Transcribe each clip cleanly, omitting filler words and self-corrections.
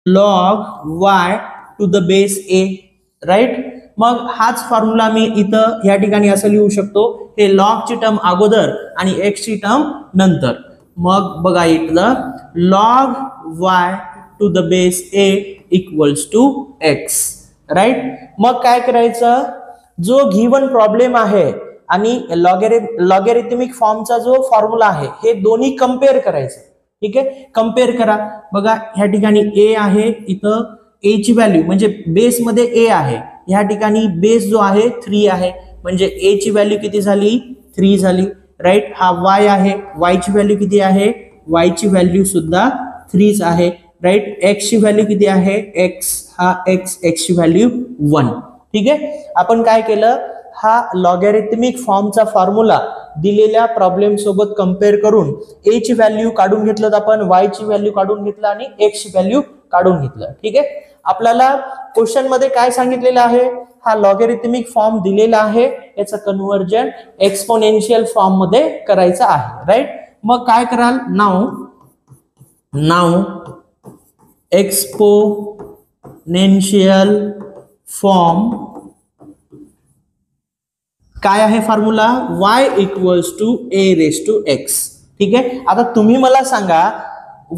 log y to the base a, right. मग हाच formula मी इथं या ठिकाणी असं लिहू शकतो, हे log ची टर्म अगोदर आणि x ची टर्म नंतर. मग बघा इथलं log y to the base a equals to x, right. मग काय करायचं, जो गिवन प्रॉब्लेम आहे आणि लॉगॅरिथमिक फॉर्मचा जो फॉर्म्युला आहे हे दोन्ही कंपेअर करायचं. ठीक आहे, कंपेअर करा. बघा ह्या ठिकाणी a आहे, इथं a ची व्हॅल्यू म्हणजे बेस मध्ये a आहे, ह्या ठिकाणी बेस जो आहे 3 आहे, म्हणजे a ची व्हॅल्यू किती झाली, 3 झाली, राईट. हा y आहे, y ची व्हॅल्यू किती आहे, y ची व्हॅल्यू सुद्धा 3 आहे, राईट. x ची व्हॅल्यू किती आहे, x ची व्हॅल्यू 1. ठीक आहे, आपण काय केलं, हा लॉगॅरिथमिक फॉर्मचा फॉर्म्युला दिलेल्या प्रॉब्लेम सोबत कंपेअर करून a ची व्हॅल्यू काढून घेतलं आपण, y ची व्हॅल्यू काढून घेतलं आणि x ची व्हॅल्यू काढून घेतलं. ठीक आहे, आपल्याला क्वेश्चन मध्ये काय सांगितलेलं आहे, हा लॉगॅरिथमिक फॉर्म दिलेला आहे, याचं कन्व्हर्जन एक्सपोनेन्शियल फॉर्म मध्ये करायचं आहे, राईट. मग काय कराल, नाव एक्सपोनेन्शियल फॉर्म काय आहे formula, y equals to a raise to x. ठीक आहे, आता तुम्ही मला सांगा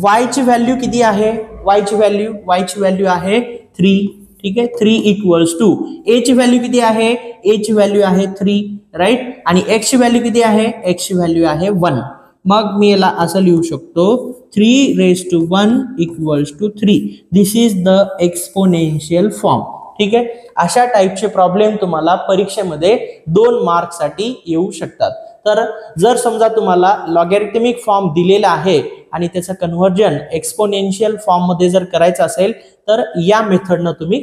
y ची व्हॅल्यू किती आहे, y ची व्हॅल्यू आहे 3. ठीक आहे, 3 इक्वल्स टू a ची व्हॅल्यू किती आहे, a ची व्हॅल्यू आहे 3, राईट. आणि x ची व्हॅल्यू किती आहे, x ची व्हॅल्यू आहे 1. मग मी याला असं लिहू शकतो, 3 raise to 1 equals to 3. This is the exponential form. ठीक आहे, अशा टाइपचे प्रॉब्लेम तुम्हाला परीक्षेमध्ये 2 मार्क साठी येऊ शकतात. तर जर समजा तुम्हाला लॉगॅरिथमिक फॉर्म दिलेला आहे आणि त्याचं कन्व्हर्जन एक्सपोनेन्शियल फॉर्म मध्ये जर करायचं असेल तर या मेथडनं तुम्ही